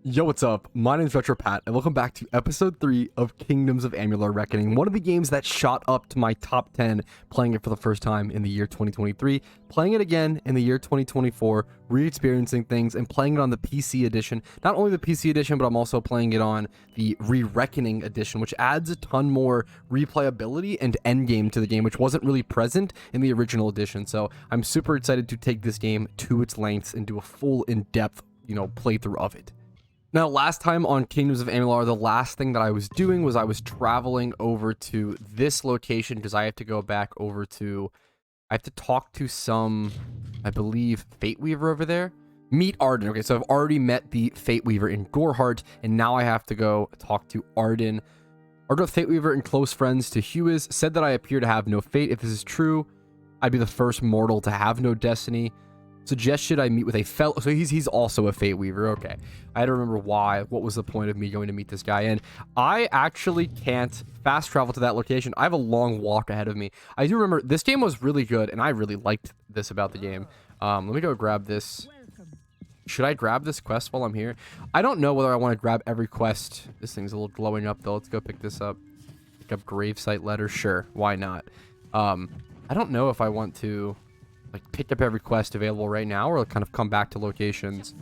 Yo, what's up? My name's RetroPat, and welcome back to episode 3 of Kingdoms of Amular Reckoning, one of the games that shot up to my top 10 playing it for the first time in the year 2023, playing it again in the year 2024, re-experiencing things, and playing it on the PC edition. Not only the PC edition, but I'm also playing it on the Re-Reckoning edition, which adds a ton more replayability and endgame to the game, which wasn't really present in the original edition. So I'm super excited to take this game to its lengths and do a full in-depth, playthrough of it. Now, last time on Kingdoms of Amular, the last thing that I was doing was I was traveling over to this location because I have to go back over to... I have to talk to some, I believe, Fate Weaver over there. Meet Arden. Okay, so I've already met the Fate Weaver in Goreheart, and now I have to go talk to Arden. Arden, Fate Weaver and close friends to Huiz, said that I appear to have no fate. If this is true, I'd be the first mortal to have no destiny. Suggested I meet with a fellow, so he's also a Fate Weaver. Okay, I had to remember what was the point of me going to meet this guy, and I actually can't fast travel to that location. I have a long walk ahead of me. I do remember this game was really good, and I really liked this about the game. Let me go grab this. Should I grab this quest while I'm here? I don't know whether I want to grab every quest. This thing's a little glowing up though. Let's go pick this up. Pick up gravesite letter. Sure, why not? I don't know if I want to pick up every quest available right now, or kind of come back to locations.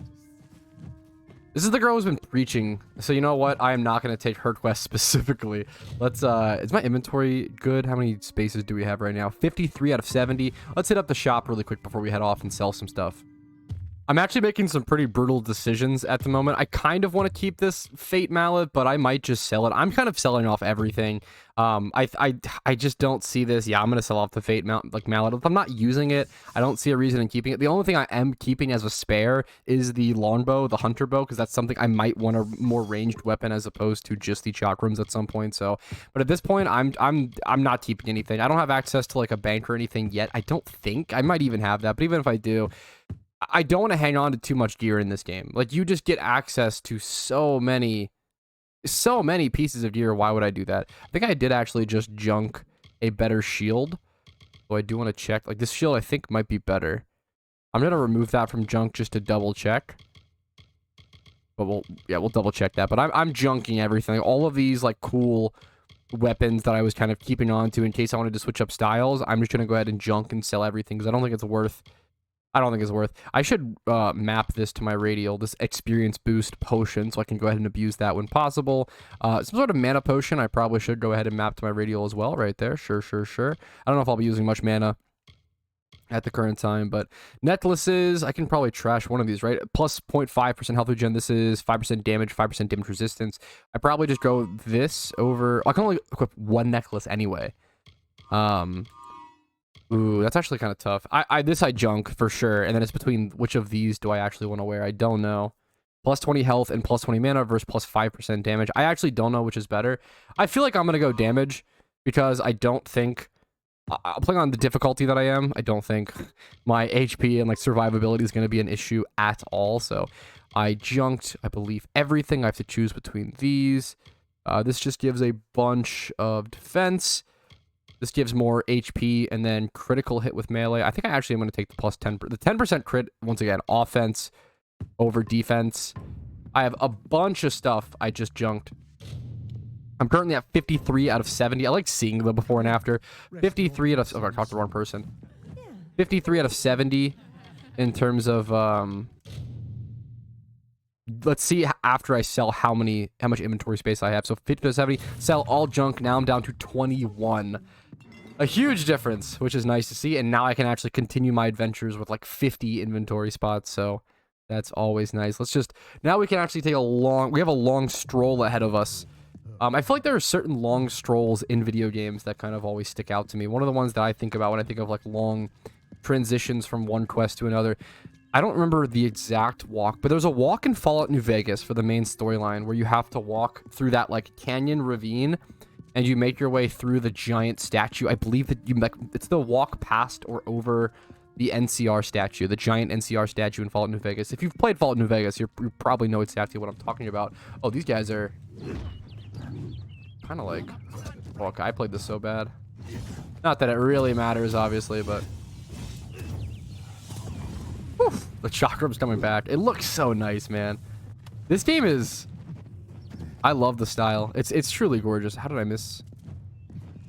This is the girl who's been preaching, so you know what? I am not going to take her quest specifically. Let's, is my inventory good? How many spaces do we have right now? 53 out of 70. Let's hit up the shop really quick before we head off and sell some stuff. I'm actually making some pretty brutal decisions at the moment. I kind of want to keep this Fate Mallet, but I might just sell it. I'm kind of selling off everything. I just don't see this. Yeah, I'm going to sell off the Fate Mallet. If I'm not using it, I don't see a reason in keeping it. The only thing I am keeping as a spare is the longbow, the hunter bow, because that's something I might want a more ranged weapon as opposed to just the chakrams at some point. So, but at this point, I'm not keeping anything. I don't have access to a bank or anything yet. I don't think. I might even have that, but even if I do, I don't want to hang on to too much gear in this game. You just get access to so many pieces of gear. Why would I do that? I think I did actually just junk a better shield. So I do want to check. This shield I think might be better. I'm going to remove that from junk just to double check. But we'll double check that. But I'm junking everything. All of these cool weapons that I was kind of keeping on to in case I wanted to switch up styles. I'm just going to go ahead and junk and sell everything because I don't think it's worth... I should map this to my radial, this experience boost potion, so I can go ahead and abuse that when possible. Some sort of mana potion I probably should go ahead and map to my radial as well, right there. Sure. I don't know if I'll be using much mana at the current time, but necklaces, I can probably trash one of these, right? Plus 0.5% health regen. This is 5% damage, 5% damage resistance. I probably just go this over... I can only equip one necklace anyway. Ooh, that's actually kind of tough. This I junk for sure, and then it's between which of these do I actually want to wear. I don't know. Plus 20 health and plus 20 mana versus plus 5% damage. I actually don't know which is better. I feel like I'm going to go damage because I don't think... I'll play on the difficulty that I am. I don't think my HP and survivability is going to be an issue at all. So I junked, I believe, everything. I have to choose between these. This just gives a bunch of defense. This gives more HP and then critical hit with melee. I think I actually am going to take the plus 10. The 10% crit, once again, offense over defense. I have a bunch of stuff I just junked. I'm currently at 53 out of 70. I like seeing the before and after. 53 out of... Oh, I talked to the wrong person. 53 out of 70 in terms of... Let's see after I sell how much inventory space I have. So 50 to 70, sell all junk. Now I'm down to 21. A huge difference, which is nice to see. And now I can actually continue my adventures with 50 inventory spots. So that's always nice. Now we can actually take we have a long stroll ahead of us. I feel like there are certain long strolls in video games that kind of always stick out to me. One of the ones that I think about when I think of long transitions from one quest to another. I don't remember the exact walk, but there's a walk in Fallout New Vegas for the main storyline where you have to walk through that canyon ravine and you make your way through the giant statue. I believe that it's the walk past or over the NCR statue, the giant NCR statue in Fallout New Vegas. If you've played Fallout New Vegas, you probably know exactly what I'm talking about. Oh, these guys are kind of oh, okay, I played this so bad. Not that it really matters, obviously, but... Whew, the chakram's coming back. It looks so nice, man. This game is... I love the style. It's truly gorgeous. How did I miss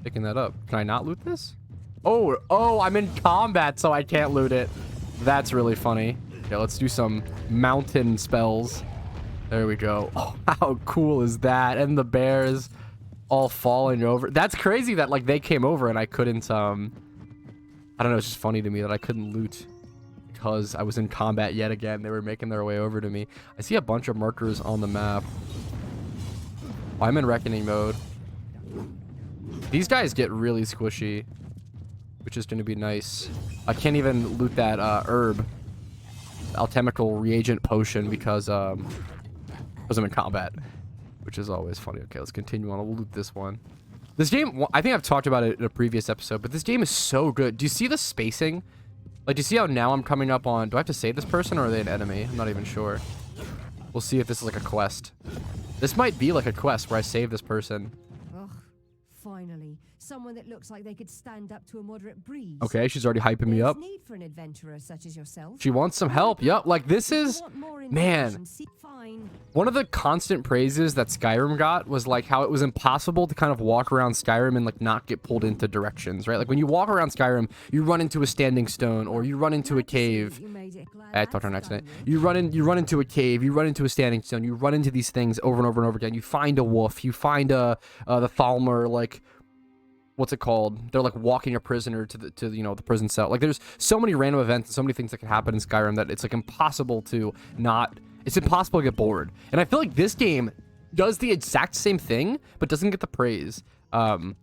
picking that up? Can I not loot this? Oh, I'm in combat, so I can't loot it. That's really funny. Okay, let's do some mountain spells. There we go. Oh, how cool is that? And the bears all falling over. That's crazy that, like, they came over and I couldn't, I don't know, it's just funny to me that I couldn't loot because I was in combat yet again. They were making their way over to me. I see a bunch of markers on the map. Oh, I'm in reckoning mode. These guys get really squishy, which is going to be nice. I can't even loot that herb, alchemical reagent potion, because I'm in combat, which is always funny. Okay, let's continue on. We'll loot this one. This game, I think I've talked about it in a previous episode, but this game is so good. Do you see the spacing? Like, do you see how now I'm coming up on... Do I have to save this person or are they an enemy? I'm not even sure. We'll see if this is like a quest. This might be like a quest where I save this person. Ugh, finally. Someone that looks like they could stand up to a moderate breeze. Okay, she's already hyping me up. Need for an adventurer such as yourself. She wants some help. Yup, like this is... Man, one of the constant praises that Skyrim got was like how it was impossible to kind of walk around Skyrim and like not get pulled into directions, right? Like when you walk around Skyrim, you run into a standing stone or you run into a cave. I talked on accident. You run into a cave, you run into a standing stone, you run into these things over and over and over again. You find a wolf, you find the Thalmor, like... What's it called? They're like walking a prisoner to the you know, the prison cell. Like there's so many random events and so many things that can happen in Skyrim that it's like impossible to get bored. And I feel like this game does the exact same thing but doesn't get the praise. I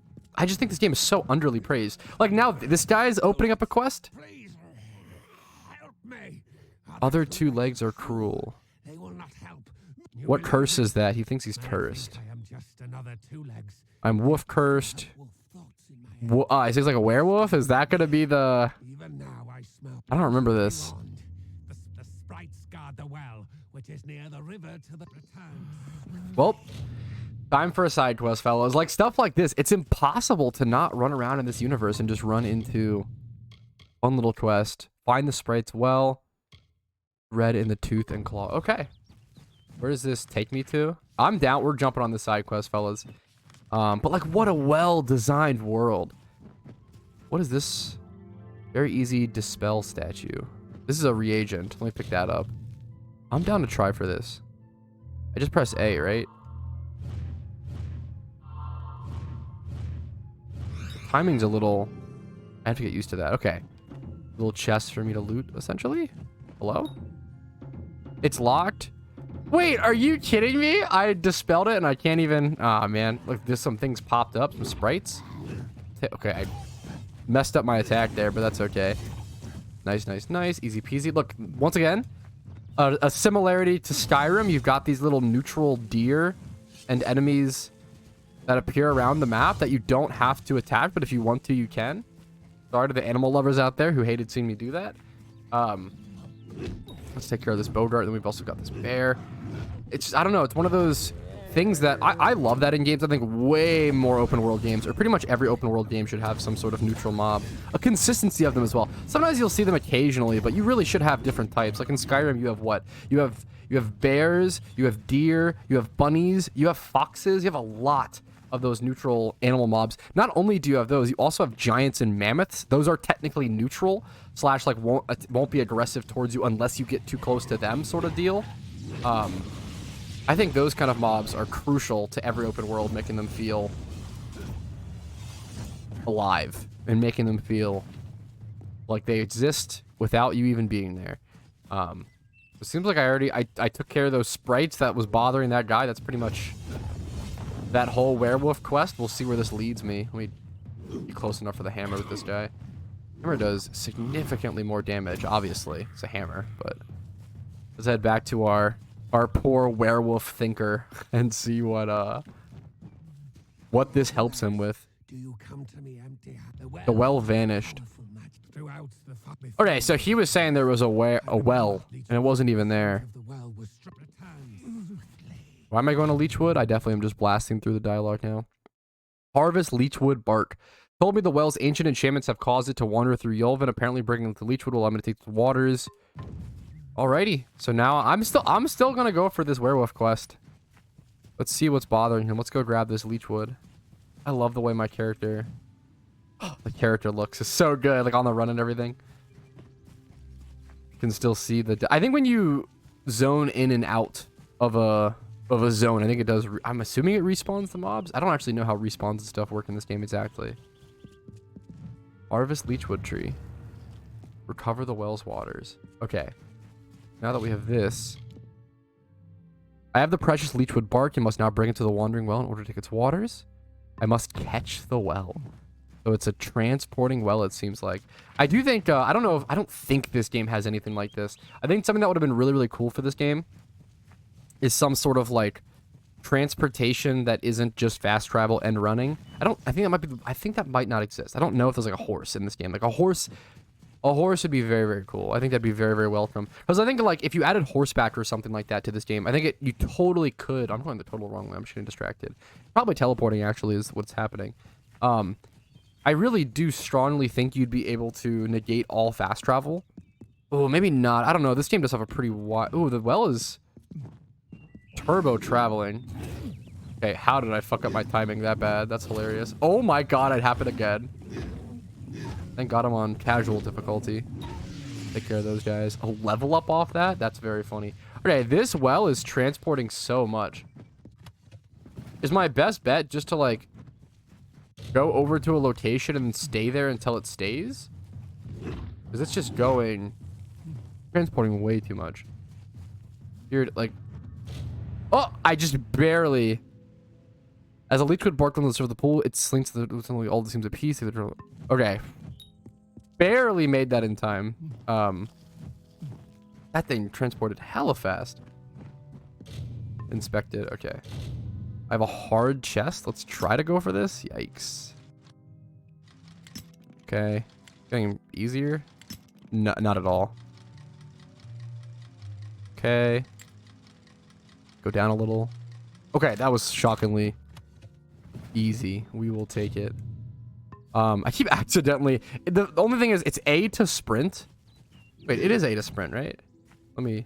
just think this game is so underly praised. Like now this guy's opening up a quest. Help me. Other two legs are cruel. They will not help. What curse is that? He thinks he's cursed. I am just another two legs. I'm wolf cursed. Is he like a werewolf? Is that gonna be the... Even now I smell... I don't remember this. The sprites guard the well, which is near the river to the return. Well, time for a side quest, fellas. Like stuff like this, it's impossible to not run around in this universe and just run into one little quest. Find the sprites well. Red in the tooth and claw. Okay. Where does this take me to? I'm down. We're jumping on the side quest, fellas. But like, what a well-designed world. What is this? Very easy dispel statue. This is a reagent. Let me pick that up. I'm down to try for this. I just press A, right? The timing's a little... I have to get used to that. Okay. Little chest for me to loot, essentially. Hello? It's locked. Wait, are you kidding me? I dispelled it and I can't even... Aw, man. Look, there's some things popped up. Some sprites. Okay, I messed up my attack there, but that's okay. Nice, nice, nice. Easy peasy. Look, once again, a similarity to Skyrim. You've got these little neutral deer and enemies that appear around the map that you don't have to attack, but if you want to, you can. Sorry to the animal lovers out there who hated seeing me do that. Let's take care of this Bogart. Then we've also got this bear. It's, I don't know, it's one of those things that I love that in games. I think way more open world games, or pretty much every open world game, should have some sort of neutral mob. A consistency of them as well. Sometimes you'll see them occasionally, but you really should have different types. Like in Skyrim, you have what? You have bears, you have deer, you have bunnies, you have foxes, you have a lot of those neutral animal mobs. Not only do you have those, you also have giants and mammoths. Those are technically neutral, slash like won't be aggressive towards you unless you get too close to them, sort of deal. I think those kind of mobs are crucial to every open world, making them feel alive and making them feel like they exist without you even being there. It seems like I took care of those sprites that was bothering that guy. That's pretty much that whole werewolf quest. We'll see where this leads me. Let me be close enough for the hammer with this guy. Hammer does significantly more damage, obviously. It's a hammer, but let's head back to our poor werewolf thinker and see what this helps him with. Do you come to me empty? The well vanished. Okay, so he was saying there was a well, and it wasn't even there. Why am I going to Leechwood? I definitely am just blasting through the dialogue now. Harvest Leechwood bark. Told me the well's ancient enchantments have caused it to wander through Yulvin. Apparently bringing it to Leechwood will allow me to take the waters. Alrighty. So now I'm still gonna go for this werewolf quest. Let's see what's bothering him. Let's go grab this leech wood. I love the way my character looks. It's so good, like on the run and everything. You can still see I think when you zone in and out of a zone, I think it does. I'm assuming it respawns the mobs. I don't actually know how respawns and stuff work in this game exactly. Harvest leechwood tree. Recover the well's waters. Okay. Now that we have this, I have the precious leechwood bark and must now bring it to the wandering well in order to take its waters. I must catch the well. So it's a transporting well, it seems like. I do think, I don't think this game has anything like this. I think something that would have been really, really cool for this game is some sort of like transportation that isn't just fast travel and running. I think that might not exist. I don't know if there's like a horse in this game. Like a horse would be very, very cool. I think that'd be very, very welcome. Because I think like if you added horseback or something like that to this game, I think you totally could. I'm going the total wrong way. I'm just getting distracted. Probably teleporting actually is what's happening. I really do strongly think you'd be able to negate all fast travel. Oh, maybe not. I don't know. This game does have a pretty wide... Oh, the well is turbo traveling. Okay, how did I fuck up my timing that bad? That's hilarious. Oh my god, it happened again. Thank god I'm on casual difficulty. Take care of those guys. A level up off that? That's very funny. Okay, this well is transporting so much. Is my best bet just to like go over to a location and stay there until it stays? Because it's just transporting way too much. Here, like, oh, I just barely. As a leechwood bark on the surface of the pool, it slinks to all the seams of peace. Okay, barely made that in time. That thing transported hella fast. Inspected. Okay. I have a hard chest. Let's try to go for this. Yikes. Okay. Getting easier? No, not at all. Okay. Go down a little. Okay, that was shockingly easy. We will take it. I keep accidentally... The only thing is, it's A to sprint. Wait, it is A to sprint, right? Let me...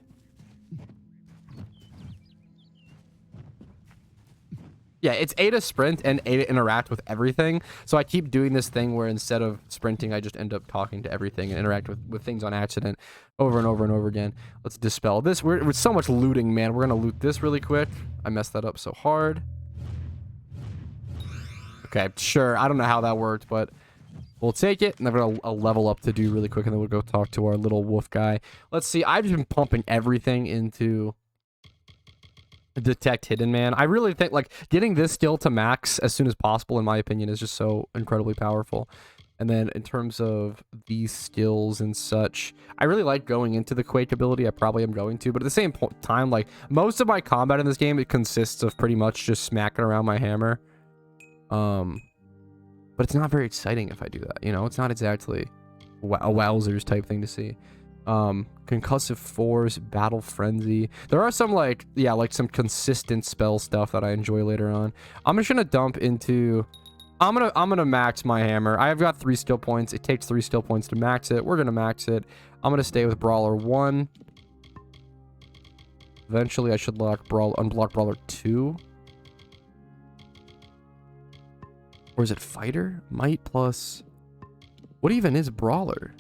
Yeah, it's A to sprint and A to interact with everything. So I keep doing this thing where instead of sprinting, I just end up talking to everything and interact with things on accident over and over and over again. Let's dispel this. With so much looting, man. We're going to loot this really quick. I messed that up so hard. Okay, sure. I don't know how that worked, but we'll take it. And I've got a level up to do really quick, and then we'll go talk to our little wolf guy. Let's see. I've just been pumping everything into... detect hidden, man. I really think like getting this skill to max as soon as possible, in my opinion, is just so incredibly powerful. And then in terms of these skills and such, I really like going into the Quake ability. I probably am going to, but at the same time, like most of my combat in this game, it consists of pretty much just smacking around my hammer. But it's not very exciting if I do that, you know. It's not exactly a wowzers type thing to see. Concussive force, battle frenzy. There are some like, yeah, like some consistent spell stuff that I enjoy later on. I'm just gonna dump into... I'm gonna max my hammer. I've got 3 skill points. It takes 3 skill points to max it. We're gonna max it. I'm gonna stay with Brawler 1. Eventually I should unblock Brawler 2. Or is it Fighter? Might plus... What even is Brawler?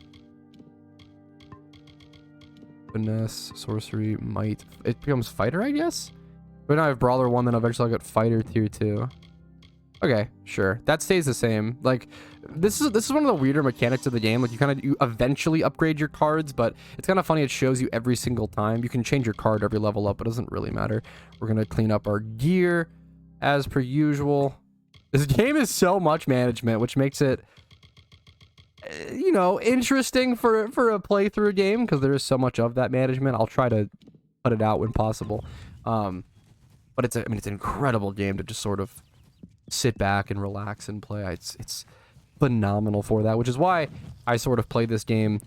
Finesse, sorcery, might. It becomes fighter, I guess? But now I have Brawler 1, then eventually I'll get fighter tier 2. Okay, sure. That stays the same. Like, this is one of the weirder mechanics of the game. Like, you eventually upgrade your cards, but it's kind of funny. It shows you every single time. You can change your card every level up. It doesn't really matter. We're going to clean up our gear as per usual. This game is so much management, which makes it, you know, interesting for a playthrough game, because there is so much of that management. I'll try to cut it out when possible. But it's an incredible game to just sort of sit back and relax and play. It's phenomenal for that, which is why I sort of play this game.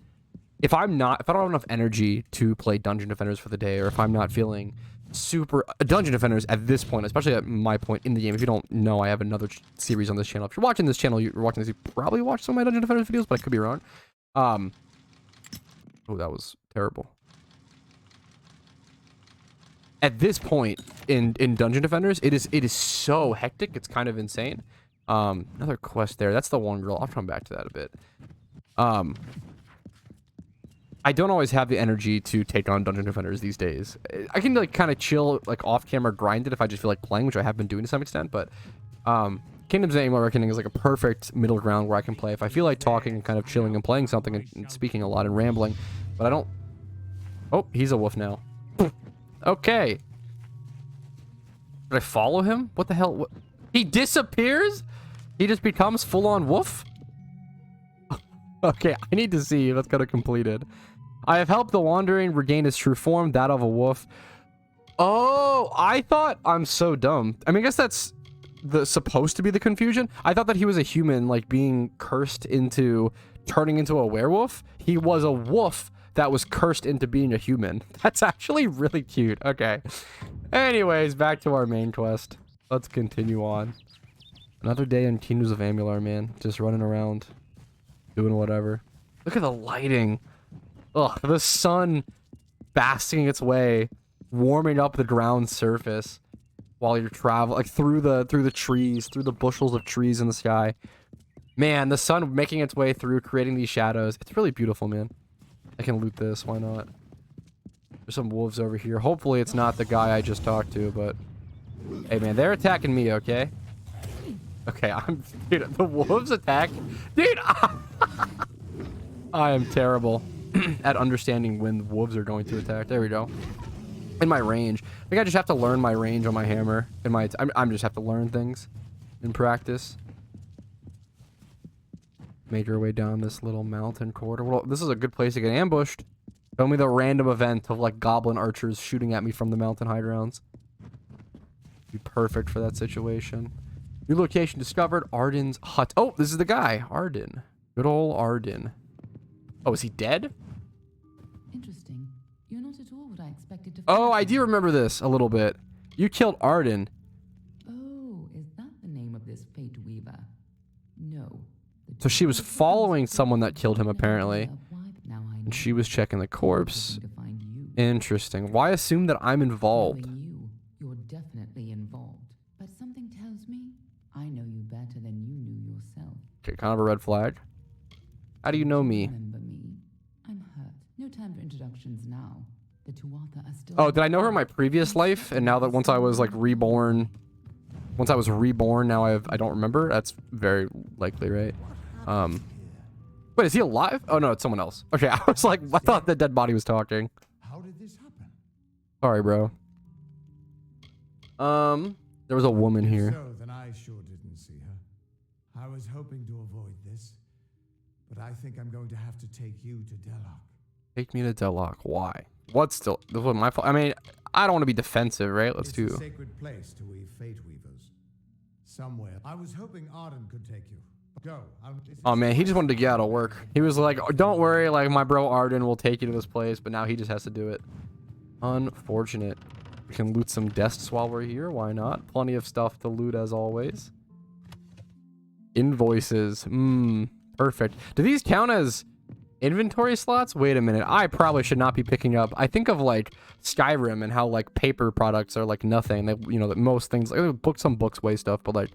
If I don't have enough energy to play Dungeon Defenders for the day, or if I'm not feeling super Dungeon Defenders at this point, especially at my point in the game. If you don't know, I have another series on this channel. If you're watching this channel, you're watching this, you probably watch some of my Dungeon Defenders videos, but I could be wrong. Oh, that was terrible. at this point in Dungeon Defenders, it is so hectic. It's kind of insane. Another quest there. That's the one girl. I'll come back to that a bit. I don't always have the energy to take on Dungeon Defenders these days. I can like kind of chill, like off camera grind it if I just feel like playing, which I have been doing to some extent, but Kingdoms of Amular Reckoning is like a perfect middle ground where I can play if I feel like talking and kind of chilling and playing something and speaking a lot and rambling, but I don't. Oh, he's a wolf now. Okay. Did I follow him? What the hell? What? He disappears? He just becomes full-on wolf? Okay, I need to see if that's got it completed. I have helped the wandering regain his true form, that of a wolf. Oh, I thought... I'm so dumb. I mean, I guess that's supposed to be the confusion. I thought that he was a human, like, being cursed into turning into a werewolf. He was a wolf that was cursed into being a human. That's actually really cute. Okay. Anyways, back to our main quest. Let's continue on. Another day in Kingdoms of Amular, man. Just running around, doing whatever. Look at the lighting. Ugh, the sun basking its way, warming up the ground surface while you're traveling, like through the trees, through the bushels of trees in the sky. Man, the sun making its way through, creating these shadows. It's really beautiful, man. I can loot this. Why not? There's some wolves over here. Hopefully it's not the guy I just talked to, but hey, man, they're attacking me. Okay. Okay, dude, the wolves attack. Dude, I am terrible at understanding when wolves are going to attack. There we go. In my range. I think I just have to learn my range on my hammer. I'm just have to learn things in practice. Make our way down this little mountain corridor. Well, this is a good place to get ambushed. Show me the random event of like goblin archers shooting at me from the mountain high grounds. Be perfect for that situation. New location discovered. Arden's hut. Oh, this is the guy. Arden. Good old Arden. Oh, is he dead? Interesting. You're not at all what I expected to find. Oh, I do remember this a little bit. You killed Arden. Oh, is that the name of this fate weaver? No. So she was following someone that killed him, apparently. And she was checking the corpse. Interesting. Why assume that I'm involved? You're definitely involved. But something tells me I know you better than you knew yourself. Okay, kind of a red flag. How do you know me? Remember me? I'm hurt. No time for introductions now. The Tuatha are still. Oh, did I know her in my previous life? And now that once I was like reborn, now I don't remember. That's very likely, right? Wait, is he alive? Oh no, it's someone else. Okay, I was like, I thought the dead body was talking. How did this happen? Sorry, bro. There was a woman here. So then I sure didn't see her. I was hoping to avoid this, but I think I'm going to have to take you to Delok. Take me to Delok. Why? What's still? This wasn't my fault. I mean, I don't want to be defensive, right? Let's do. It's a sacred place to weave fate weavers. Somewhere. I was hoping Arden could take you. Go. Oh man, he just wanted to get out of work. He was like, oh, "Don't worry, like my bro Arden will take you to this place," but now he just has to do it. Unfortunate. We can loot some desks while we're here. Why not? Plenty of stuff to loot as always. Invoices. Perfect. Do these count as inventory slots? Wait a minute. I probably should not be picking up. I think of like Skyrim and how like paper products are like nothing. They, you know, that most things like some books weigh stuff, but like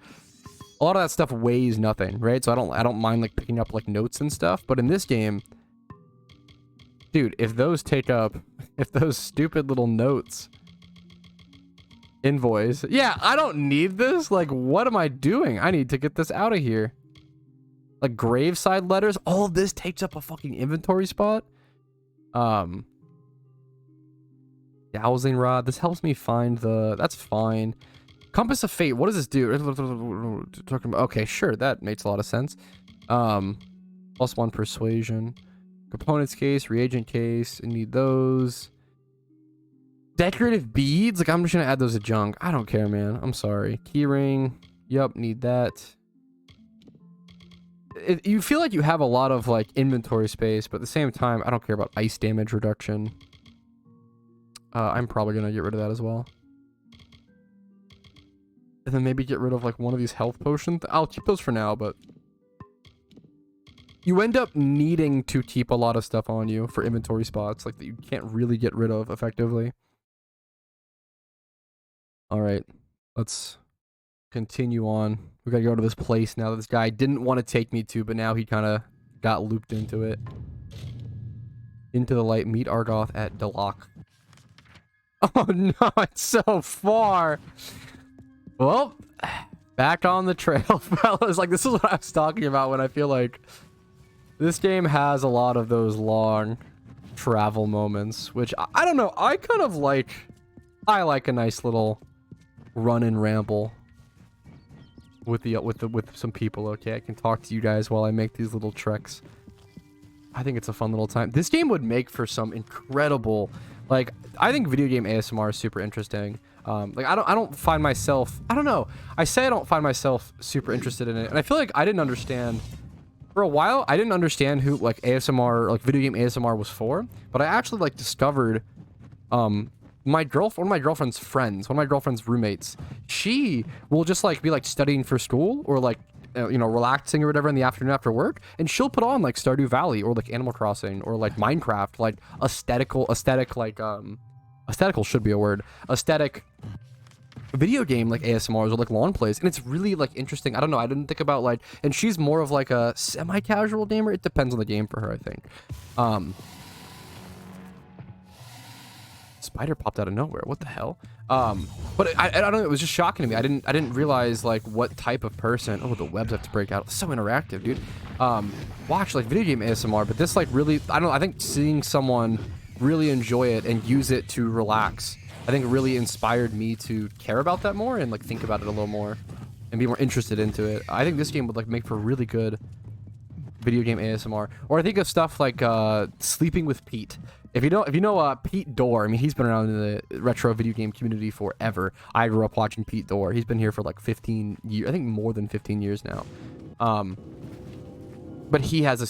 a lot of that stuff weighs nothing, right? So I don't mind like picking up like notes and stuff, but in this game, dude, if those stupid little notes, invoice, yeah, I don't need this. Like, what am I doing? I need to get this out of here. Like graveside letters, all of this takes up a fucking inventory spot. Dowsing rod, this helps me find that's fine. Compass of Fate, what does this do? Okay, sure, that makes a lot of sense. +1 persuasion. Components case, reagent case, I need those. Decorative beads, like I'm just gonna add those to junk. I don't care, man. I'm sorry. Keyring, yep, need that. You feel like you have a lot of like inventory space, but at the same time, I don't care about ice damage reduction. I'm probably gonna get rid of that as well. And then maybe get rid of like one of these health potions. I'll keep those for now, but you end up needing to keep a lot of stuff on you for inventory spots like that you can't really get rid of effectively. All right, let's continue on. We gotta go to this place now that this guy didn't want to take me to, but now he kind of got looped into it. Into the light. Meet Argoth at Delok. Oh no, it's so far. Well, back on the trail, fellas. Like, this is what I was talking about when I feel like this game has a lot of those long travel moments, which I don't know. I kind of like. I like a nice little run and ramble with some people. Okay, I can talk to you guys while I make these little treks. I think it's a fun little time. This game would make for some incredible, like, I think video game ASMR is super interesting. Like, I don't find myself, I don't know. I say I don't find myself super interested in it, and I feel like I didn't understand for a while. I didn't understand who like ASMR, like video game ASMR was for, but I actually like discovered one of my girlfriend's friends, one of my girlfriend's roommates, she will just like be like studying for school or like you know, relaxing or whatever in the afternoon after work, and she'll put on like Stardew Valley or like Animal Crossing or like Minecraft, like aesthetical should be a word, aesthetic video game like ASMRs or like long plays, and it's really like interesting. I don't know, I didn't think about like, and she's more of like a semi-casual gamer. It depends on the game for her, I think. Spider popped out of nowhere. What the hell? But I don't know. It was just shocking to me. I didn't realize like what type of person. Oh, the webs have to break out. It's so interactive, dude. Watch like video game ASMR, but this like really, I don't know. I think seeing someone really enjoy it and use it to relax, I think really inspired me to care about that more and like think about it a little more and be more interested into it. I think this game would like make for really good video game ASMR. Or I think of stuff like Sleeping with Pete. If you know Pete Dorr, I mean, he's been around in the retro video game community forever. I grew up watching Pete Dorr. He's been here for like 15 years, I think more than 15 years now. But he has a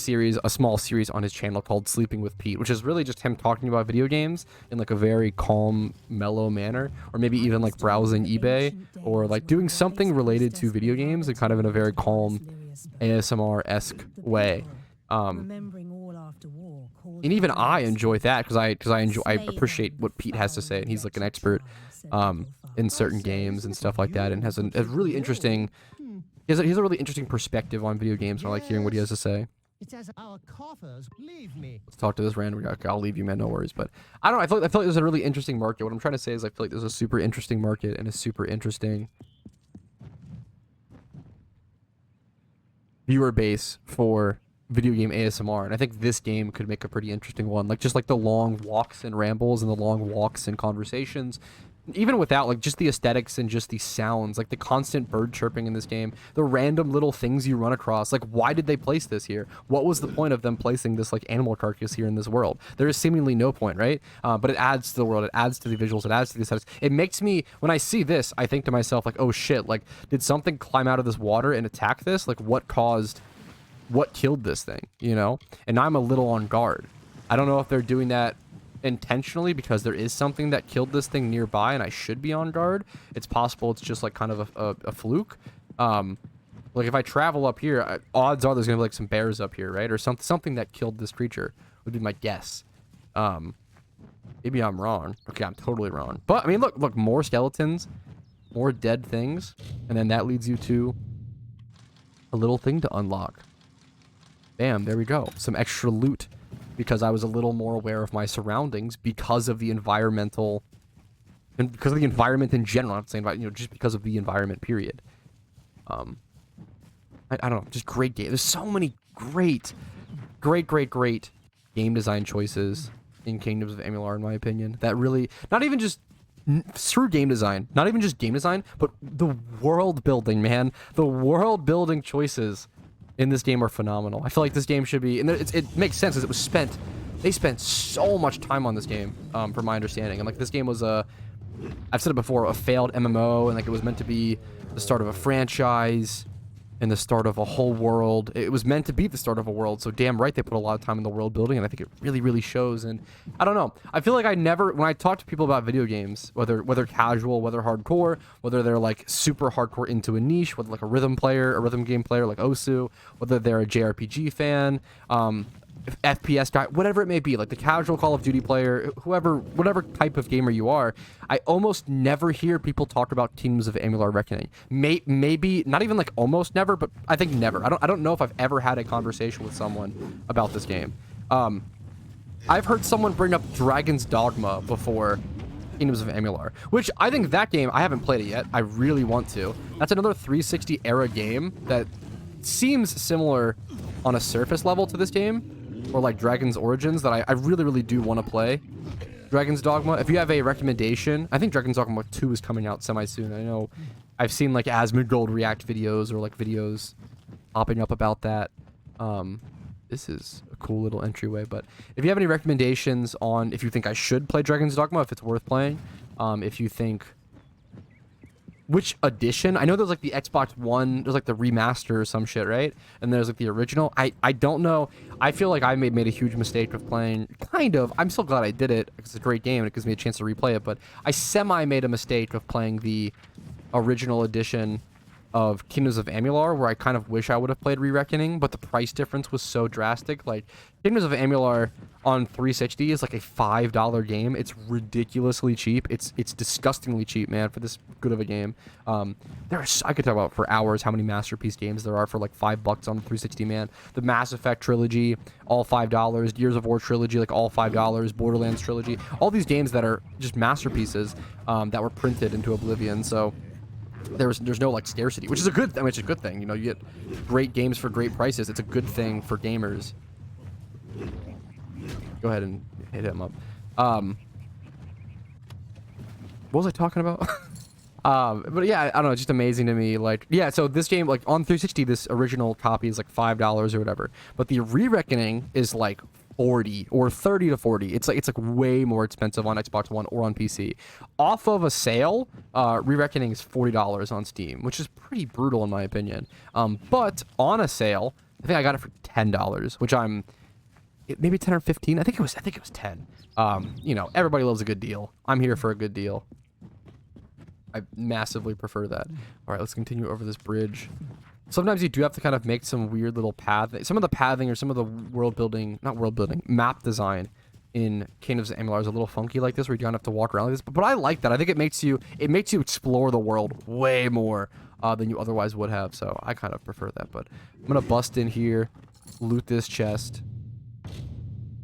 small series on his channel called Sleeping with Pete, which is really just him talking about video games in like a very calm, mellow manner, or maybe even like browsing eBay or like doing something related to video games and kind of in a very calm ASMR-esque way. And even I enjoy that because I appreciate what Pete has to say, and he's like an expert in certain games and stuff like that, and has a really interesting he has a really interesting perspective on video games, and I like hearing what he has to say. Let's talk to this random guy. Okay, I'll leave you, man, no worries. But I don't know, I feel like there's a really interesting market. What I'm trying to say is I feel like there's a super interesting market and a super interesting viewer base for video game ASMR, and I think this game could make a pretty interesting one. Like just like the long walks and rambles and the long walks and conversations, even without like just the aesthetics and just the sounds, like the constant bird chirping in this game, the random little things you run across. Like, why did they place this here? What was the point of them placing this like animal carcass here in this world? There is seemingly no point, right? But it adds to the world, it adds to the visuals, it adds to the aesthetics. It makes me, when I see this, I think to myself like, oh shit, like did something climb out of this water and attack this? Like what killed this thing, you know? And now I'm a little on guard. I don't know if they're doing that intentionally because there is something that killed this thing nearby and I should be on guard. It's possible it's just like kind of a fluke. Like if I travel up here, odds are there's gonna be like some bears up here, right? Or something that killed this creature would be my guess. Maybe I'm wrong. Okay, I'm totally wrong. But I mean, look, more skeletons, more dead things, and then that leads you to a little thing to unlock. Bam, there we go. Some extra loot because I was a little more aware of my surroundings because of the environmental and because of the environment in general. I'm not saying about, you know, just because of the environment, period. I don't know, just great game. There's so many great game design choices in Kingdoms of Amular, in my opinion, that really, not even just through game design, not even just game design, but the world building, man. The world building choices in this game are phenomenal. I feel like this game should be, and it makes sense as they spent so much time on this game, from my understanding. And like this game was I've said it before, a failed MMO, and like it was meant to be the start of a franchise and the start of a whole world. It was meant to be the start of a world, so damn right they put a lot of time in the world building, and I think it really, really shows. And I don't know, I feel like when I talk to people about video games, whether casual, whether hardcore, whether they're like super hardcore into a niche, whether like a rhythm game player like Osu, whether they're a JRPG fan, FPS guy, whatever it may be, like the casual Call of Duty player, whatever type of gamer you are, I almost never hear people talk about Kingdoms of Amular Reckoning. Maybe not even like almost never, but I think never. I don't know if I've ever had a conversation with someone about this game. I've heard someone bring up Dragon's Dogma before Kingdoms of Amular, which I think that game, I haven't played it yet. I really want to. That's another 360 era game that seems similar on a surface level to this game, or like Dragon's Origins, that I really, really do want to play. Dragon's Dogma. If you have a recommendation, I think Dragon's Dogma 2 is coming out semi-soon. I know I've seen like Asmongold react videos, or like videos popping up about that. This is a cool little entryway, but if you have any recommendations on if you think I should play Dragon's Dogma, if it's worth playing, if you think which edition, I know there's like the Xbox One, there's like the remaster or some shit, right? And there's like the original. I don't know. I feel like I made a huge mistake of playing, kind of. I'm still glad I did it because it's a great game and it gives me a chance to replay it, but I made a mistake of playing the original edition of Kingdoms of Amular, where I kind of wish I would have played Re-Reckoning, but the price difference was so drastic. Like, Kingdoms of Amular on 360 is like a $5 game. It's ridiculously cheap. It's disgustingly cheap, man, for this good of a game. I could talk about for hours how many masterpiece games there are for like $5 on the 360, man. The Mass Effect trilogy, all $5. Gears of War trilogy, like all $5. Borderlands trilogy, all these games that are just masterpieces that were printed into oblivion. So there's no like scarcity, which is a good, it's a good thing. You know, you get great games for great prices. It's a good thing for gamers. Go ahead and hit him up. What was I talking about? But yeah, I don't know, it's just amazing to me. Like, yeah, so this game, like on 360, this original copy is like $5 or whatever, but the Re-Reckoning is like 40 or 30 to 40. It's like way more expensive on Xbox One or on PC. Off of a sale, Re-Reckoning is $40 on Steam, which is pretty brutal in my opinion. But on a sale, I think I got it for $10, which maybe 10 or 15. I think it was 10. You know, everybody loves a good deal. I'm here for a good deal. I massively prefer that. All right, let's continue over this bridge. Sometimes you do have to kind of make some weird little path. Some of the pathing or some of the map design in Kingdoms of Amular is a little funky like this, where you don't have to walk around like this. But I like that. I think it makes you explore the world way more than you otherwise would have. So I kind of prefer that. But I'm gonna bust in here, loot this chest.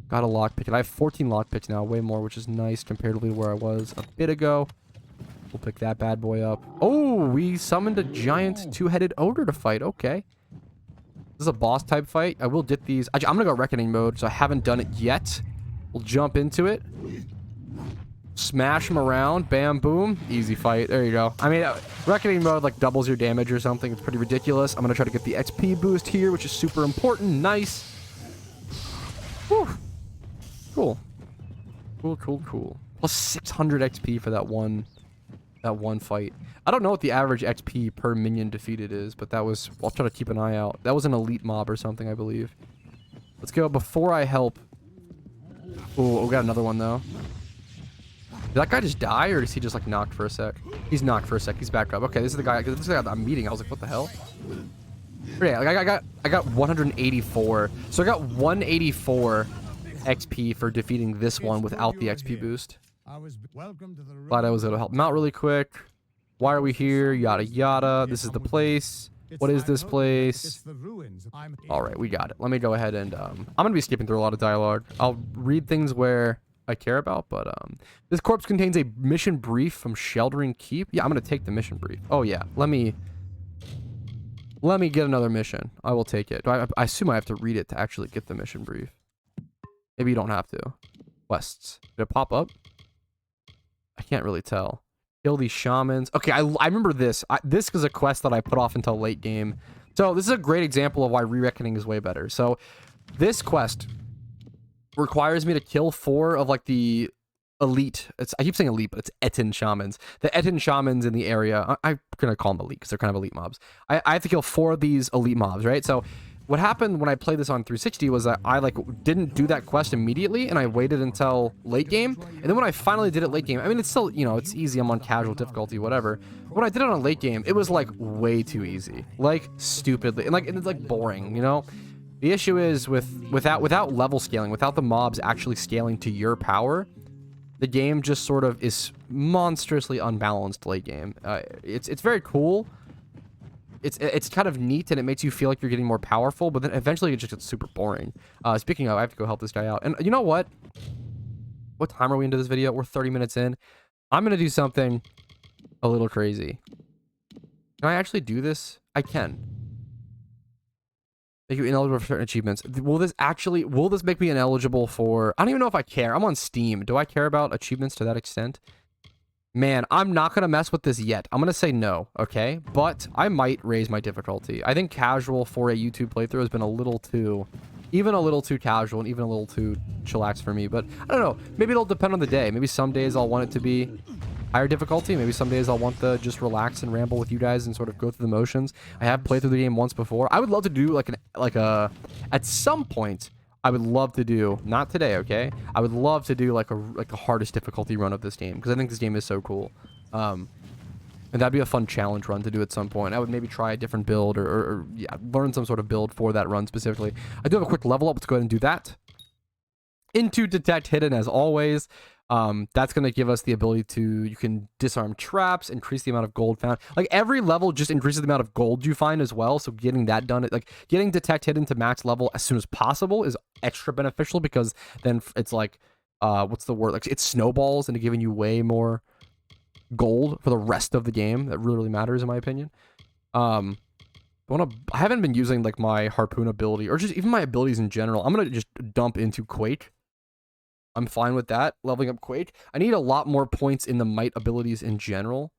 Got a lockpick, and I have 14 lockpicks now, way more, which is nice comparatively to where I was a bit ago. We'll pick that bad boy up. Oh, we summoned a giant two-headed ogre to fight. Okay. This is a boss type fight. I will get these. I'm gonna go Reckoning mode, so I haven't done it yet. We'll jump into it. Smash them around. Bam, boom. Easy fight. There you go. I mean, Reckoning mode like doubles your damage or something. It's pretty ridiculous. I'm gonna try to get the XP boost here, which is super important. Nice. Whew. Cool. Cool. Plus 600 XP for that one fight. I don't know what the average XP per minion defeated is, but that was, I'll try to keep an eye out. That was an elite mob or something, I believe. Let's go before I help. Oh, we got another one though. Did that guy just die, or is he just like knocked for a sec? He's knocked for a sec. He's back up. Okay, this is the guy that I'm meeting. I was like, what the hell? But yeah, like I got 184. So I got 184 XP for defeating this one without the XP boost. Glad I was able to help him out really quick. Why are we here? Yada yada. This is the place. What is this place? All right, we got it. Let me go ahead and I'm gonna be skipping through a lot of dialogue. I'll read things where I care about, but this corpse contains a mission brief from Sheltering Keep. Yeah, I'm gonna take the mission brief. Oh yeah, let me get another mission. I will take it. I assume I have to read it to actually get the mission brief. Maybe you don't have to. Quests. Did it pop up? I can't really tell. Kill these shamans. Okay, I remember this. This is a quest that I put off until late game. So this is a great example of why Re-Reckoning is way better. So this quest requires me to kill 4 of like the elite. I keep saying elite, but it's Etin shamans. The Etin shamans in the area. I'm gonna call them elite because they're kind of elite mobs. I have to kill 4 of these elite mobs, right? So what happened when I played this on 360 was that I like didn't do that quest immediately, and I waited until late game. And then when I finally did it late game, I mean, it's still, you know, it's easy. I'm on casual difficulty, whatever. But when I did it on late game, it was like way too easy, like stupidly, and it's like boring, you know. The issue is without level scaling, without the mobs actually scaling to your power, the game just sort of is monstrously unbalanced late game. It's very cool. It's kind of neat, and it makes you feel like you're getting more powerful, but then eventually it just gets super boring. Speaking of, I have to go help this guy out. And you know what? What time are we into this video? We're 30 minutes in. I'm going to do something a little crazy. Can I actually do this? I can. Make you ineligible for certain achievements. Will this make me ineligible for... I don't even know if I care. I'm on Steam. Do I care about achievements to that extent? Man, I'm not going to mess with this yet. I'm going to say no, okay? But I might raise my difficulty. I think casual for a YouTube playthrough has been a little too... Even a little too casual and even a little too chillax for me. But I don't know. Maybe it'll depend on the day. Maybe some days I'll want it to be higher difficulty. Maybe some days I'll want to just relax and ramble with you guys and sort of go through the motions. I have played through the game once before. I would love to do at some point, I would love to do, not today, okay? I would love to do like a hardest difficulty run of this game because I think this game is so cool. And that'd be a fun challenge run to do at some point. I would maybe try a different build or yeah, learn some sort of build for that run specifically. I do have a quick level up. Let's go ahead and do that. Into Detect Hidden as always. That's going to give us the ability to, you can disarm traps, increase the amount of gold found. Like every level just increases the amount of gold you find as well. So getting that done, like getting Detect Hidden to max level as soon as possible is extra beneficial because then it's like, what's the word? Like it snowballs into giving you way more gold for the rest of the game. That really matters in my opinion. I haven't been using like my harpoon ability or just even my abilities in general. I'm going to just dump into Quake. I'm fine with that, leveling up Quake. I need a lot more points in the might abilities in general.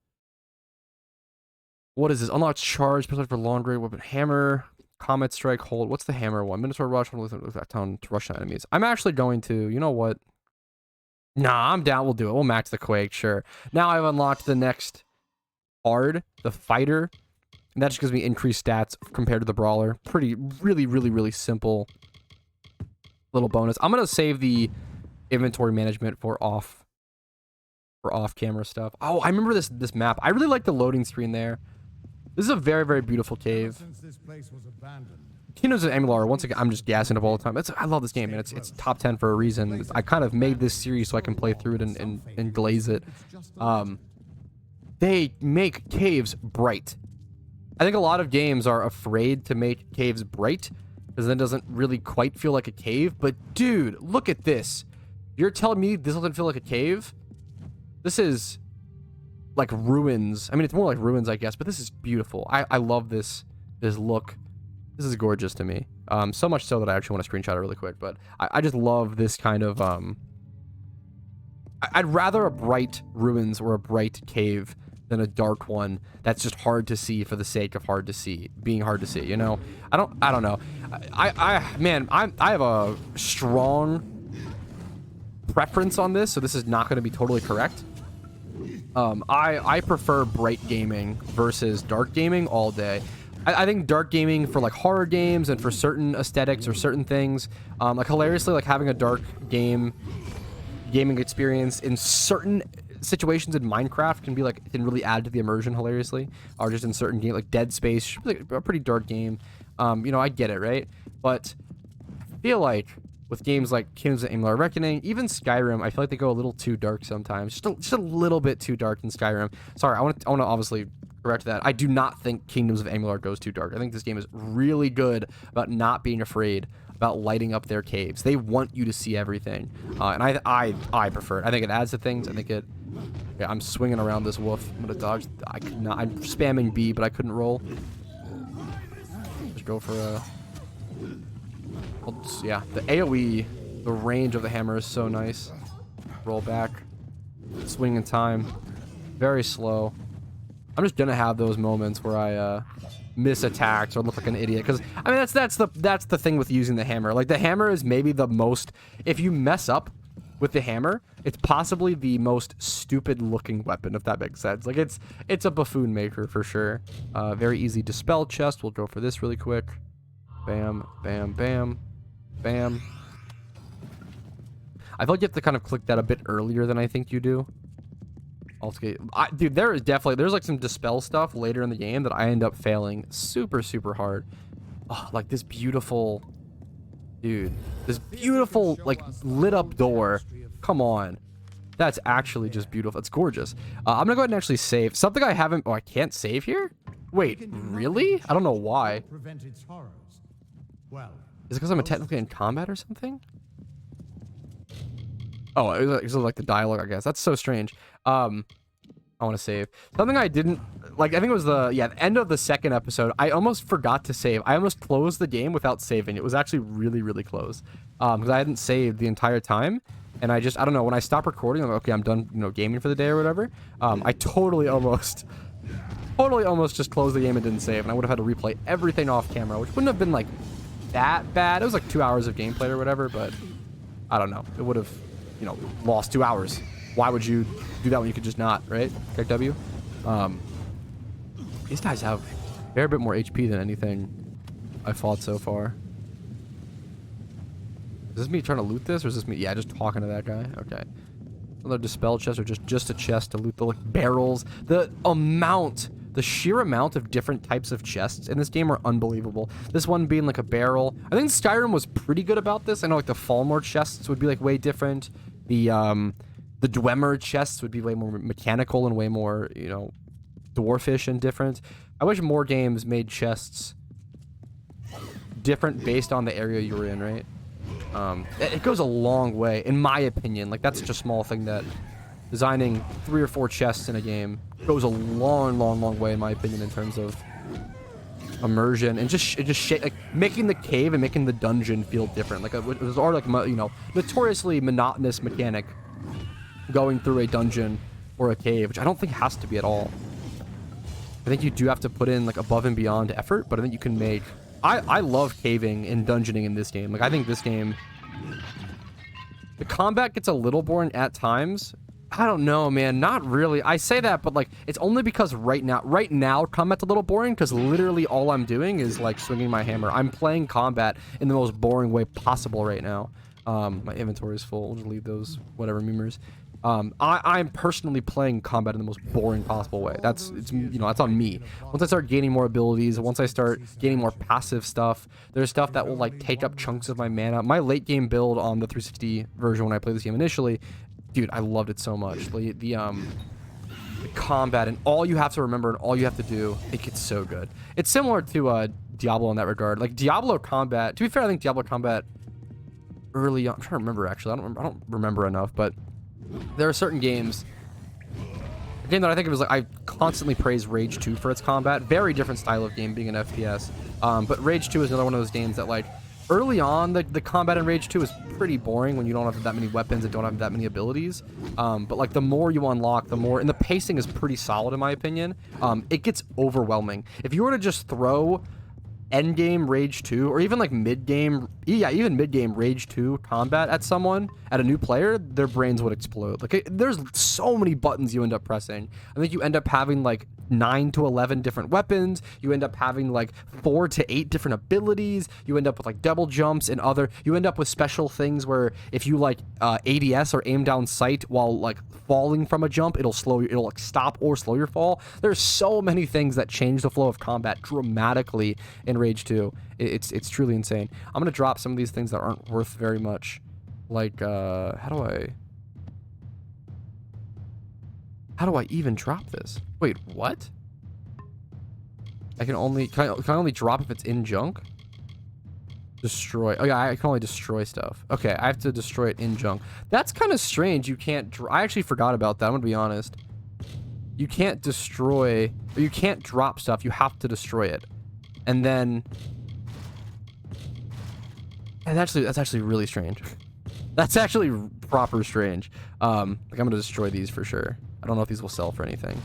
What is this? Unlocked charge, special for long range weapon, hammer, comet strike, hold. What's the hammer one? Minotaur rush, with that town to rush enemies. I'm actually going to, you know what? Nah, I'm down. We'll do it. We'll max the Quake, sure. Now I've unlocked the next hard, the fighter. And that just gives me increased stats compared to the brawler. Really simple little bonus. I'm going to save the inventory management for off camera stuff. Oh, I remember this map. I really like the loading screen there. This is a very beautiful cave. Since this place was abandoned, Kingdoms of Amular, once again, I'm just gassing up all the time. I love this game, man. It's top 10 for a reason. I kind of made this series so I can play through it and glaze it. They make caves bright. I think a lot of games are afraid to make caves bright because then it doesn't really quite feel like a cave. But dude, look at this. You're telling me this doesn't feel like a cave? This is like ruins. I mean, it's more like ruins, I guess, but this is beautiful. I love this look. This is gorgeous to me. So much so that I actually want to screenshot it really quick, but I just love this kind of, I'd rather a bright ruins or a bright cave than a dark one that's just hard to see for the sake of being hard to see, you know? I don't know. Man, I have a strong preference on this, so this is not going to be totally correct. I prefer bright gaming versus dark gaming all day. I think dark gaming for like horror games and for certain aesthetics or certain things, like hilariously, like having a dark gaming experience in certain situations in Minecraft can really add to the immersion hilariously, or just in certain games like Dead Space, should be like a pretty dark game. You know, I get it, right? But I feel like with games like Kingdoms of Amular Reckoning, even Skyrim, I feel like they go a little too dark sometimes. Just a little bit too dark in Skyrim. Sorry, I want to obviously correct that. I do not think Kingdoms of Amular goes too dark. I think this game is really good about not being afraid about lighting up their caves. They want you to see everything, and I prefer it. I think it adds to things. I think it. Yeah, I'm swinging around this wolf. I'm gonna dodge. I could not. I'm spamming B, but I couldn't roll. Just go for a. Yeah, the AoE, the range of the hammer is so nice. Roll back, swing in time, very slow. I'm just gonna have those moments where I miss attacks or look like an idiot, because I mean that's the thing with using the hammer. Like the hammer is maybe the most, if you mess up with the hammer, it's possibly the most stupid looking weapon, if that makes sense. Like it's a buffoon maker for sure. Very easy dispel chest. We'll go for this really quick. Bam, bam, bam. Bam. I feel like you have to kind of click that a bit earlier than I think you do. Dude, there's like some dispel stuff later in the game that I end up failing super hard. Oh, like this beautiful Dude, this beautiful, like, lit up door. Come on. That's actually just beautiful. It's gorgeous. I'm gonna go ahead and actually save. Something I haven't... Oh, I can't save here? Wait, really? I don't know why. Prevent its horrors. Well, Is it because I'm technically in combat or something? Oh, it was like the dialogue, I guess. That's so strange. I want to save. Something I didn't... Like, I think it was the end of the second episode. I almost forgot to save. I almost closed the game without saving. It was actually really, really close. Because I hadn't saved the entire time. And I don't know, when I stopped recording, I'm like, okay, I'm done, gaming for the day or whatever. I totally almost just closed the game and didn't save. And I would have had to replay everything off camera, which wouldn't have been, like, that bad. It was, like, 2 hours of gameplay or whatever, but I don't know. It would have, lost 2 hours. Why would you do that when you could just not, right? Correct, W? These guys have a fair bit more HP than anything I fought so far. Is this me trying to loot this, or is this me? Yeah, just talking to that guy. Okay. Another dispel chest, or just a chest to loot the barrels. The sheer amount of different types of chests in this game are unbelievable. This one being like a barrel. I think Skyrim was pretty good about this. I know like the Falmore chests would be like way different. The Dwemer chests would be way more mechanical and way more, dwarfish and different. I wish more games made chests different based on the area you were in, right? It goes a long way, in my opinion. Like, that's such a small thing that designing 3 or 4 chests in a game goes a long way, in my opinion, in terms of immersion and like making the cave and making the dungeon feel different. Like, it was already like, notoriously monotonous mechanic going through a dungeon or a cave, which I don't think has to be at all. I think you do have to put in like above and beyond effort, but I think you can make... I love caving and dungeoning in this game. Like, I think this game... The combat gets a little boring at times. I don't know, man. Not really. I say that, but, like, it's only because right now, combat's a little boring, because literally all I'm doing is, like, swinging my hammer. I'm playing combat in the most boring way possible right now. My inventory is full. We'll just leave those, whatever, memers. I'm personally playing combat in the most boring possible way. That's on me. Once I start gaining more abilities, once I start gaining more passive stuff, there's stuff that will like take up chunks of my mana. My late game build on the 360 version when I played this game initially, dude, I loved it so much. The combat and all you have to remember and all you have to do, it gets so good. It's similar to Diablo in that regard. Like Diablo combat, to be fair, I think Diablo combat early on, I'm trying to remember actually. I don't remember enough, but there are certain games. A game that I think it was like I constantly praise Rage 2 for its combat. Very different style of game, being an FPS. But Rage 2 is another one of those games that like early on the combat in Rage 2 is pretty boring when you don't have that many weapons and don't have that many abilities. But like the more you unlock, the more, and the pacing is pretty solid in my opinion. It gets overwhelming. If you were to just throw endgame Rage 2 or even like mid-game, even mid-game Rage 2 combat at someone, at a new player, their brains would explode. Like there's so many buttons you end up pressing. I think you end up having like 9 to 11 different weapons. You end up having like 4 to 8 different abilities. You end up with like double jumps and you end up with special things where if you like ADS or aim down sight while like falling from a jump, it'll like stop or slow your fall. There's so many things that change the flow of combat dramatically in Rage 2. It's truly insane. I'm gonna drop some of these things that aren't worth very much. Like how do I even drop this? Wait, what? Can I only drop if it's in junk? Destroy. Oh yeah, I can only destroy stuff. Okay, I have to destroy it in junk. That's kind of strange. You can't. I actually forgot about that. I'm gonna be honest. You can't destroy, or you can't drop stuff. You have to destroy it, and then. And that's actually really strange. That's actually proper strange. Like I'm gonna destroy these for sure. I don't know if these will sell for anything.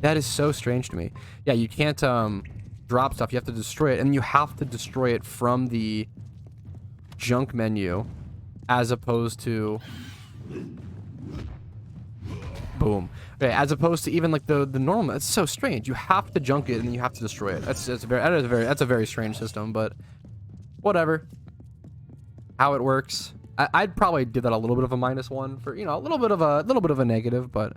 That is so strange to me. Yeah, you can't drop stuff. You have to destroy it, and you have to destroy it from the junk menu, as opposed to boom. Okay, as opposed to even like the normal. It's so strange. You have to junk it, and then you have to destroy it. That's a very strange system, but whatever. How it works. I'd probably give that a little bit of a -1 for, a little bit of a negative, but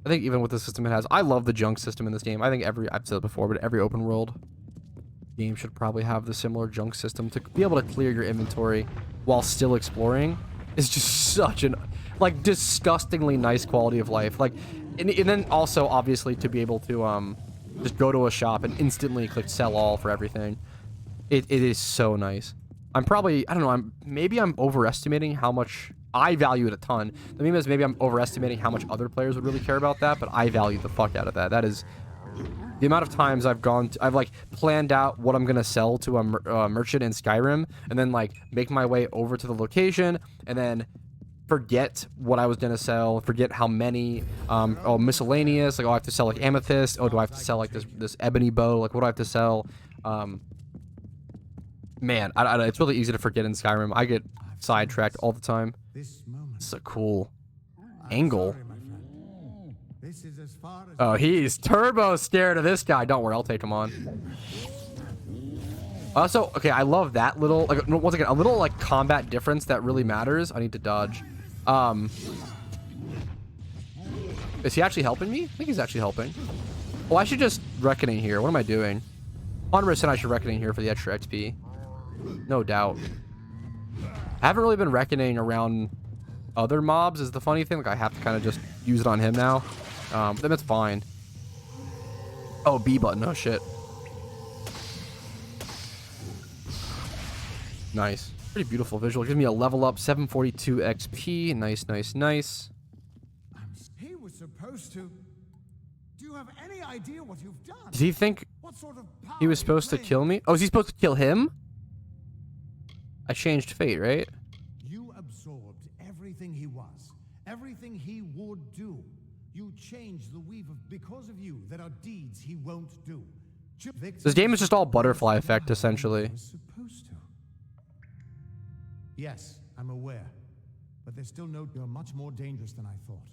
I think even with the system it has, I love the junk system in this game. I think I've said it before, but every open world game should probably have the similar junk system to be able to clear your inventory while still exploring. Is just such an like disgustingly nice quality of life. Like, and then also obviously to be able to just go to a shop and instantly click sell all for everything. It is so nice. I'm probably, I don't know, maybe I'm overestimating how much I value it a ton. The meme is maybe I'm overestimating how much other players would really care about that, but I value the fuck out of that. That is the amount of times I've like planned out what I'm gonna sell to a merchant in Skyrim, and then like make my way over to the location, and then forget what I was gonna sell, forget how many, oh, miscellaneous, like, oh, I have to sell like amethyst, oh, do I have to sell like this ebony bow, like what do I have to sell? Man, it's really easy to forget in Skyrim. I get sidetracked all the time. This is a cool angle. Oh, he's turbo scared of this guy. Don't worry, I'll take him on. Also, okay, I love that little, like, once again, a little, like, combat difference that really matters. I need to dodge. Is he actually helping me? I think he's actually helping. Oh, I should just Reckoning here. What am I doing? 100% I should Reckoning here for the extra XP. No doubt. I haven't really been Reckoning around other mobs is the funny thing. Like, I have to kind of just use it on him now. Then it's fine. Oh, B button. Oh, shit. Nice. Pretty beautiful visual. Gives me a level up, 742 XP. Nice, nice, nice. He was supposed to... Do you have any idea what you've done? Does he think he was supposed to kill me? Oh, is he supposed to kill him? I changed fate, right? You absorbed everything he was, everything he would do. You changed the weave of because of you. There are deeds he won't do. This game is just all butterfly effect, essentially. Supposed to. Yes, I'm aware, but there's still no. You're much more dangerous than I thought.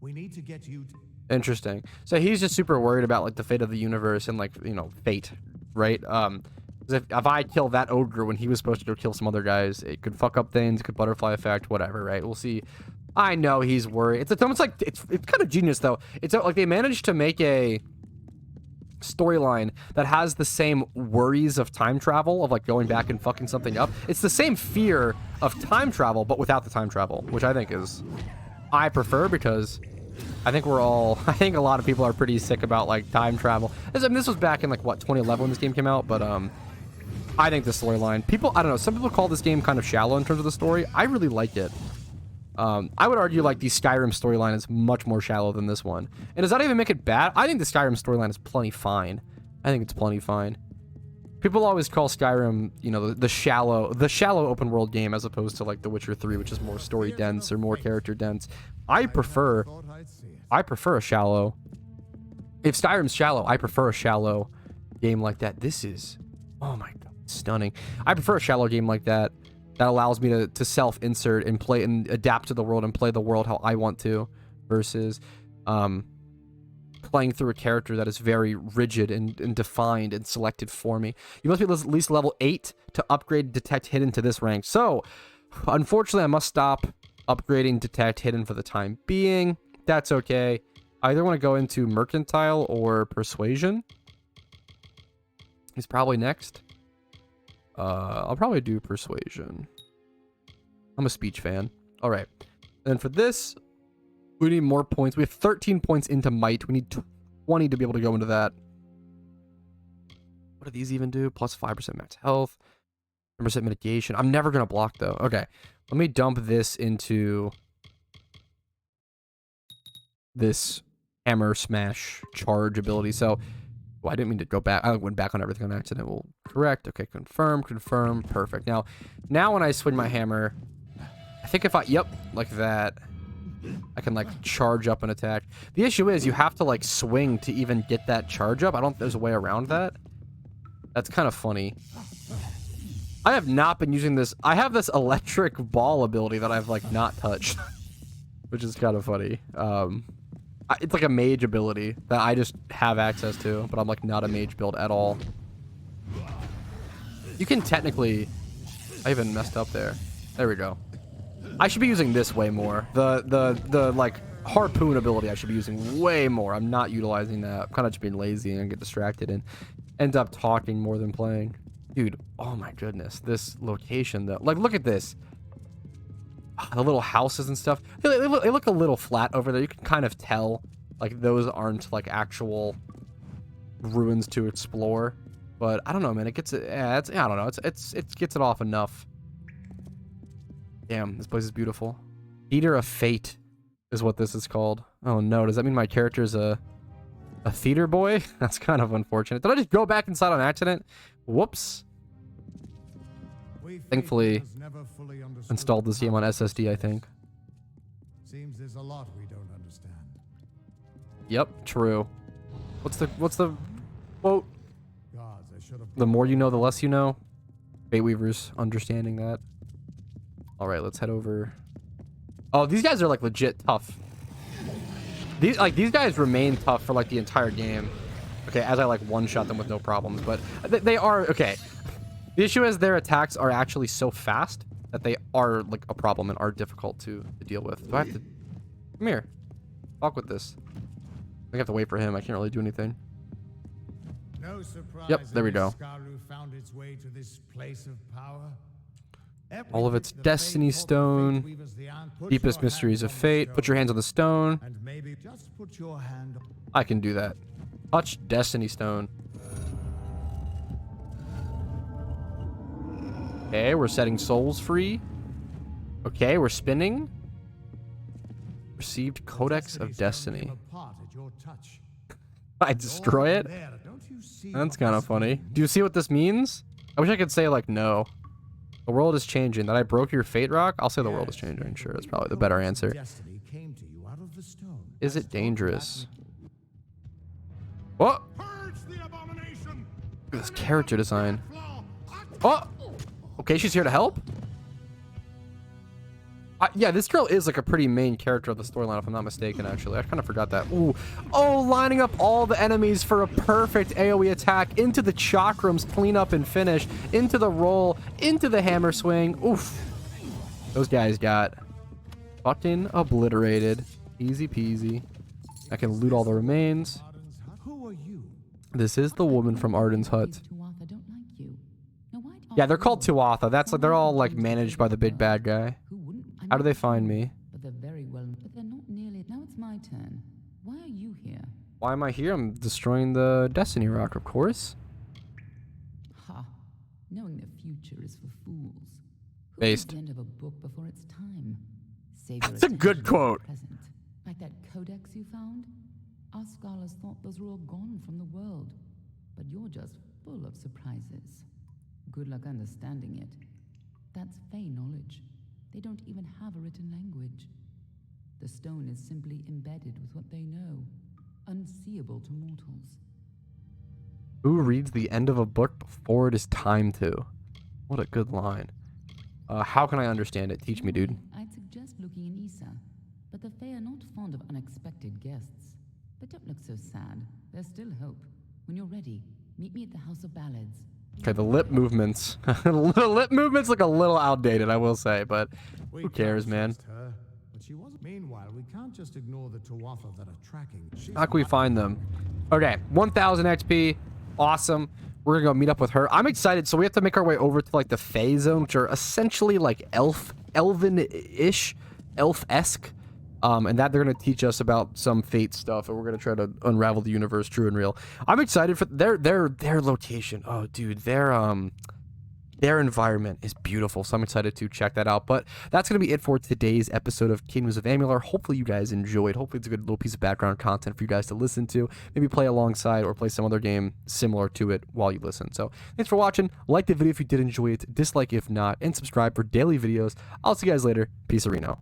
We need to get you. Interesting. So he's just super worried about like the fate of the universe and like, you know, fate, right? If I kill that ogre when he was supposed to go kill some other guys, it could fuck up things, it could butterfly effect, whatever, right? We'll see. I know he's worried. It's almost like it's kind of genius though. It's like they managed to make a storyline that has the same worries of time travel, of like going back and fucking something up. It's the same fear of time travel, but without the time travel, which I think is I prefer, because I think I think a lot of people are pretty sick about like time travel. I mean, this was back in like what, 2011 when this game came out, but I think the storyline, I don't know, some people call this game kind of shallow in terms of the story. I really like it. I would argue like the Skyrim storyline is much more shallow than this one. And does that even make it bad? I think the Skyrim storyline is plenty fine. I think it's plenty fine. People always call Skyrim, you know, the shallow open world game, as opposed to like The Witcher 3, which is more story dense or more character dense. I prefer a shallow. If Skyrim's shallow, I prefer a shallow game like that. This is, oh my god, stunning. I prefer a shallow game like that allows me to self-insert and play and adapt to the world and play the world how I want to, versus playing through a character that is very rigid and defined and selected for me. You must be at least level 8 to upgrade Detect Hidden to this rank. So, unfortunately, I must stop upgrading Detect Hidden for the time being. That's okay. I either want to go into Mercantile or Persuasion. He's probably next. I'll probably do Persuasion. I'm a speech fan. All right. And for this, we need more points. We have 13 points into Might. We need 20 to be able to go into that. What do these even do? Plus 5% max health. 10% mitigation. I'm never going to block, though. Okay. Let me dump this into this hammer smash charge ability. So, well, I didn't mean to go back. I went back on everything on accident. We'll correct. Okay, confirm. Perfect. Now when I swing my hammer, I think if yep, like that, I can like charge up an attack. The issue is you have to like swing to even get that charge up. I don't think there's a way around that. That's kind of funny. I have not been using this. I have this electric ball ability that I've like not touched, which is kind of funny. It's like a mage ability that I just have access to, but I'm like not a mage build at all. You can technically... I even messed up there. There we go. I should be using this way more. The like harpoon ability I should be using way more. I'm not utilizing that. I'm kind of just being lazy and get distracted. end up talking more than playing. Dude, oh my goodness. This location, though. Like, look at this. The little houses and stuff. They look a little flat over there. You can kind of tell, like, those aren't, like, actual ruins to explore. But I don't know, man. It gets it. Yeah, I don't know. It gets it off enough. Damn, this place is beautiful. Theater of Fate is what this is called. Oh no, does that mean my character's a theater boy? That's kind of unfortunate. Did I just go back inside on accident? Whoops. Thankfully, installed this game on SSD, I think. Seems there's a lot we don't understand. Yep, true. What's the quote? Gods, I should have. The more you know, the less you know. Baitweaver's understanding that. All right, let's head over. Oh, these guys are like legit tough. These guys remain tough for like the entire game. Okay, as I like one-shot them with no problems, but they are okay. The issue is their attacks are actually so fast that they are like a problem and are difficult to deal with. Do I have to come here? Talk with this. I have to wait for him. I can't really do anything. No surprise. Yep, there we go. Skaru found its way to this place of power. All of its Destiny Stone, deepest mysteries of fate. Put your hands on the stone. And maybe just put your hand. I can do that. Touch Destiny Stone. Okay, we're setting souls free. Okay, we're spinning. Received Codex of Destiny. I destroy it? That's kind of funny. Do you see what this means? I wish I could say, like, no. The world is changing. That I broke your fate rock? I'll say the world is changing. Sure, that's probably the better answer. Is it dangerous? What? Look at this character design. Oh! Okay, she's here to help? Yeah, this girl is like a pretty main character of the storyline, if I'm not mistaken, actually. I kind of forgot that. Ooh. Oh, lining up all the enemies for a perfect AoE attack into the chakrams, clean up and finish, into the roll, into the hammer swing. Oof. Those guys got fucking obliterated. Easy peasy. I can loot all the remains. Who are you? This is the woman from Arden's hut. Yeah, they're called Tuatha. That's like they're all like managed by the big bad guy. How do they find me? But they're very well, but they're not nearly. Now it's my turn. Why are you here? Why am I here? I'm destroying the Destiny Rock, of course. Ha! Knowing the future is for fools. Who Based. reads the end of a book before its time? Save That's a good quote. Present. Like that codex you found? Our scholars thought those were all gone from the world, but you're just full of surprises. Good luck understanding it. That's Fey knowledge. They don't even have a written language. The stone is simply embedded with what they know, unseeable to mortals. Who reads the end of a book before it is time to? What a good line. How can I understand it? Teach me, dude. I'd suggest looking in Issa, but the Fae are not fond of unexpected guests. But don't look so sad. There's still hope. When you're ready, meet me at the House of Ballads. Okay, the lip movements. The lip movements look a little outdated, I will say, but who cares, man? But she wasn't. Meanwhile, we can't just ignore the Tuatha that are tracking. How can we find them? Okay, 1,000 XP. Awesome. We're gonna go meet up with her. I'm excited. So we have to make our way over to like the Fey zone, which are essentially like elven-ish, elf-esque. And that they're going to teach us about some fate stuff, and we're going to try to unravel the universe, true and real. I'm excited for their location. Oh, dude, their environment is beautiful, so I'm excited to check that out. But that's going to be it for today's episode of Kingdoms of Amular. Hopefully you guys enjoyed. Hopefully it's a good little piece of background content for you guys to listen to, maybe play alongside or play some other game similar to it while you listen. So thanks for watching. Like the video if you did enjoy it, dislike if not, and subscribe for daily videos. I'll see you guys later. Peace, Reno.